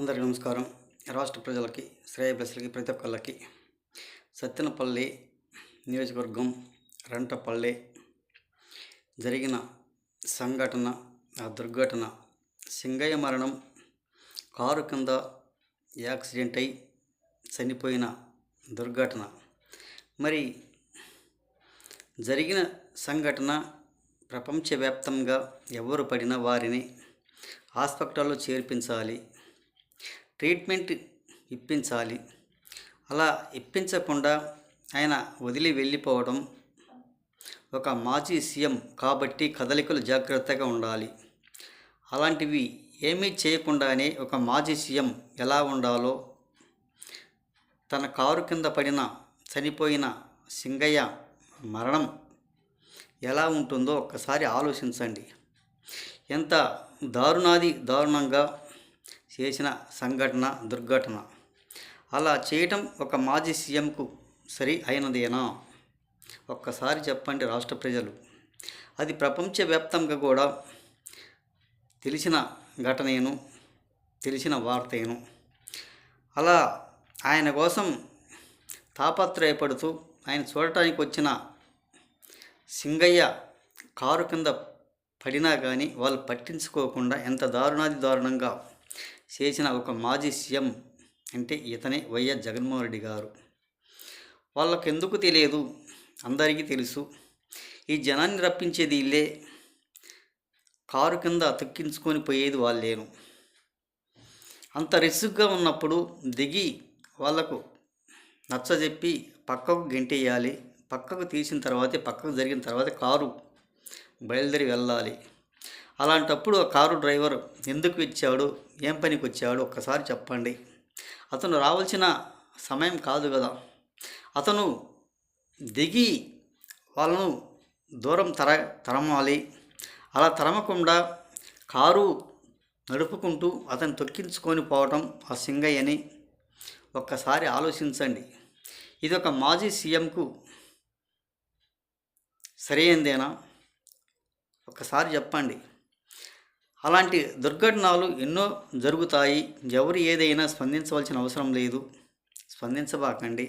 అందరికీ నమస్కారం. రాష్ట్ర ప్రజలకి, శ్రేయోభిలాషులకి ప్రతి ఒక్కళ్ళకి సత్తెనపల్లి నియోజకవర్గం రంటపల్లె జరిగిన సంఘటన, ఆ దుర్ఘటన సింగయ్య మరణం, కారు కింద యాక్సిడెంట్ అయి చనిపోయిన దుర్ఘటన. మరి జరిగిన సంఘటన ప్రపంచవ్యాప్తంగా ఎవరు పడినా వారిని హాస్పిటల్లో చేర్పించాలి, ట్రీట్మెంట్ ఇప్పించాలి. అలా ఇప్పించకుండా ఆయన వదిలి వెళ్ళిపోవడం, ఒక మాజీ సీఎం కాబట్టి కదలికలు జాగ్రత్తగా ఉండాలి. అలాంటివి ఏమీ చేయకుండానే ఒక మాజీ సీఎం ఎలా ఉండాలో, తన కారు కింద పడిన చనిపోయిన సింగయ్య మరణం ఎలా ఉంటుందో ఒక్కసారి ఆలోచించండి. ఎంత దారుణంగా చేసిన సంఘటన, దుర్ఘటన. అలా చేయటం ఒక మాజీ సీఎంకు సరి అయినదేనా? ఒక్కసారి చెప్పండి రాష్ట్ర ప్రజలు. అది ప్రపంచవ్యాప్తంగా కూడా తెలిసిన ఘటనేను, తెలిసిన వార్తేను. అలా ఆయన కోసం తాపత్రయపడుతూ ఆయన చూడటానికి వచ్చిన సింగయ్య కారు కింద పడినా కానీ వాళ్ళు పట్టించుకోకుండా ఎంత దారుణంగా చేసిన ఒక మాజీ సీఎం అంటే ఇతనే వైఎస్ జగన్మోహన్ రెడ్డి గారు. వాళ్ళకెందుకు తెలియదు, అందరికీ తెలుసు. ఈ జనాన్ని రప్పించేది ఇల్లే, కారు కింద తొక్కించుకొని పోయేది వాళ్ళేను. అంత రిస్క్గా ఉన్నప్పుడు దిగి వాళ్లకు నచ్చజెప్పి పక్కకు గెంటేయాలి. పక్కకు తీసిన తర్వాతే, పక్కకు జరిగిన తర్వాత కారు బయలుదేరి వెళ్ళాలి. అలాంటప్పుడు ఆ కారు డ్రైవర్ ఎందుకు వచ్చాడు, ఏం పనికి వచ్చాడు ఒక్కసారి చెప్పండి. అతను రావాల్సిన సమయం కాదు కదా. అతను దిగి వాళ్ళను దూరం తరమాలి. అలా తరమకుండా కారు నడుపుకుంటూ అతను తొక్కించుకొని పోవటం ఆ సింగయ్యని ఒక్కసారి ఆలోచించండి. ఇది ఒక మాజీ సీఎంకు సరైనదేనా? ఒక్కసారి చెప్పండి. అలాంటి దుర్ఘటనలు ఎన్నో జరుగుతాయి. ఎవరు ఏదైనా స్పందించవలసిన అవసరం లేదు, స్పందించబాకండి.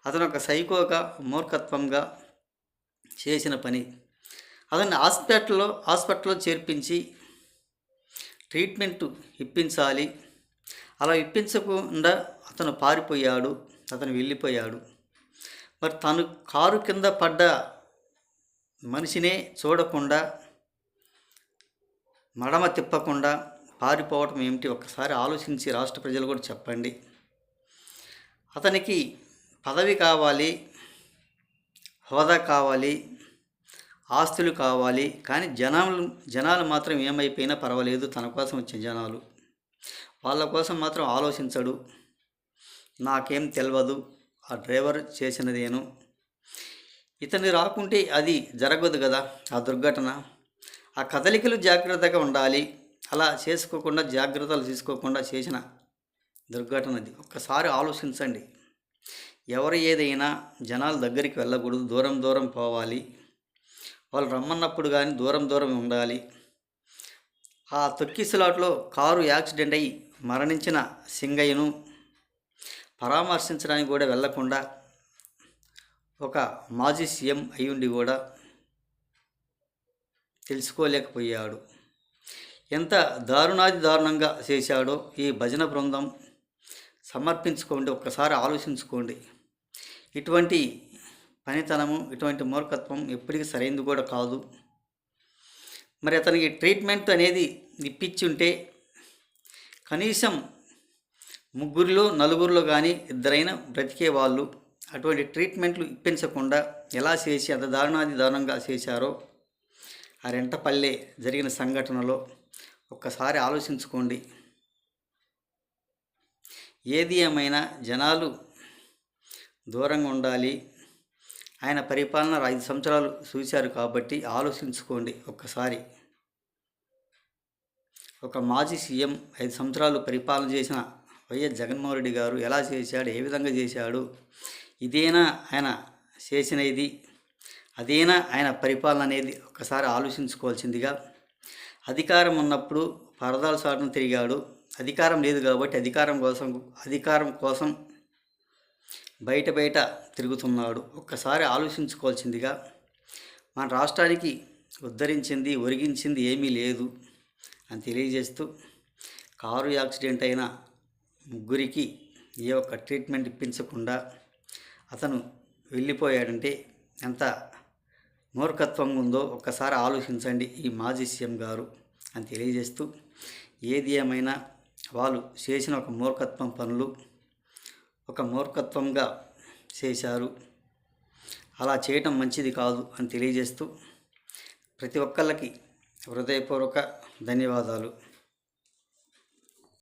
అతను ఒక సైకోగా, మూర్ఖత్వంగా చేసిన పని. అతన్ని హాస్పిటల్లో చేర్పించి ట్రీట్మెంట్ ఇప్పించాలి. అలా ఇప్పించకుండా అతను పారిపోయాడు, అతను వెళ్ళిపోయాడు. మరి తను కారు కింద పడ్డ మనిషినే చూడకుండా, మడమ తిప్పకుండా పారిపోవటం ఏమిటి? ఒక్కసారి ఆలోచించి రాష్ట్ర ప్రజలు కూడా చెప్పండి. అతనికి పదవి కావాలి, హోదా కావాలి, ఆస్తులు కావాలి. కానీ జనాలు మాత్రం ఏమైపోయినా పర్వాలేదు, తన కోసం వచ్చిన జనాలు వాళ్ళ కోసం మాత్రం ఆలోచించడు. నాకేం తెలియదు, ఆ డ్రైవర్ చేసినదేను, ఇతన్ని రాకుంటే అది జరగదు కదా ఆ దుర్ఘటన. ఆ కదలికలు జాగ్రత్తగా ఉండాలి. అలా చేసుకోకుండా, జాగ్రత్తలు తీసుకోకుండా చేసిన దుర్ఘటన అది. ఒక్కసారి ఆలోచించండి. ఎవరు ఏదైనా జనాల దగ్గరికి వెళ్ళకూడదు, దూరం పోవాలి. వాళ్ళు రమ్మన్నప్పుడు కానీ దూరం ఉండాలి. ఆ తొక్కిసలాట్లో కారు యాక్సిడెంట్ అయ్యి మరణించిన సింగయ్యను పరామర్శించడానికి కూడా వెళ్లకుండా ఒక మాజీ సీఎం అయ్యుండి కూడా తెలుసుకోలేకపోయాడు. ఎంత దారుణంగా చేశాడో ఈ భజన బృందం. సమర్పించుకోండి, ఒక్కసారి ఆలోచించుకోండి. ఇటువంటి పనితనము, ఇటువంటి మూర్ఖత్వం ఎప్పటికీ సరైనది కూడా కాదు. మరి అతనికి ట్రీట్మెంట్ అనేది ఇప్పించి ఉంటే కనీసం నలుగురిలో కానీ ఇద్దరైనా బ్రతికే వాళ్ళు. అటువంటి ట్రీట్మెంట్లు ఇప్పించకుండా ఎలా చేసి అంత దారుణంగా చేశారో ఆ రెంటపల్లె జరిగిన సంఘటనలో ఒక్కసారి ఆలోచించుకోండి. ఏది ఏమైనా జనాలు దూరంగా ఉండాలి. ఆయన పరిపాలన 5 సంవత్సరాలు చూశారు కాబట్టి ఆలోచించుకోండి ఒక్కసారి. ఒక మాజీ సీఎం 5 సంవత్సరాలు పరిపాలన చేసిన వైఎస్ జగన్మోహన్ రెడ్డి గారు ఎలా చేశాడు, ఏ విధంగా చేశాడు, ఇదేనా ఆయన చేసినది, అదేనా ఆయన పరిపాలన అనేది ఒక్కసారి ఆలోచించుకోవాల్సిందిగా. అధికారం ఉన్నప్పుడు పరదాల చాటున తిరిగాడు, అధికారం లేదు కాబట్టి అధికారం కోసం బయట తిరుగుతున్నాడు. ఒక్కసారి ఆలోచించుకోవాల్సిందిగా, మన రాష్ట్రానికి ఉద్ధరించింది ఒరిగించింది ఏమీ లేదు అని తెలియజేస్తూ, కారు యాక్సిడెంట్ అయిన ముగ్గురికి ఏ ఒక్క ట్రీట్మెంట్ ఇప్పించకుండా అతను వెళ్ళిపోయాడంటే ఎంత మూర్ఖత్వం ఉందో ఒక్కసారి ఆలోచించండి ఈ మాజీ సీఎం గారు అని తెలియజేస్తూ, ఏది ఏమైనా వాళ్ళు చేసిన ఒక మూర్ఖత్వంగా చేశారు. అలా చేయటం మంచిది కాదు అని తెలియజేస్తూ, ప్రతి ఒక్కళ్ళకి హృదయపూర్వక ధన్యవాదాలు.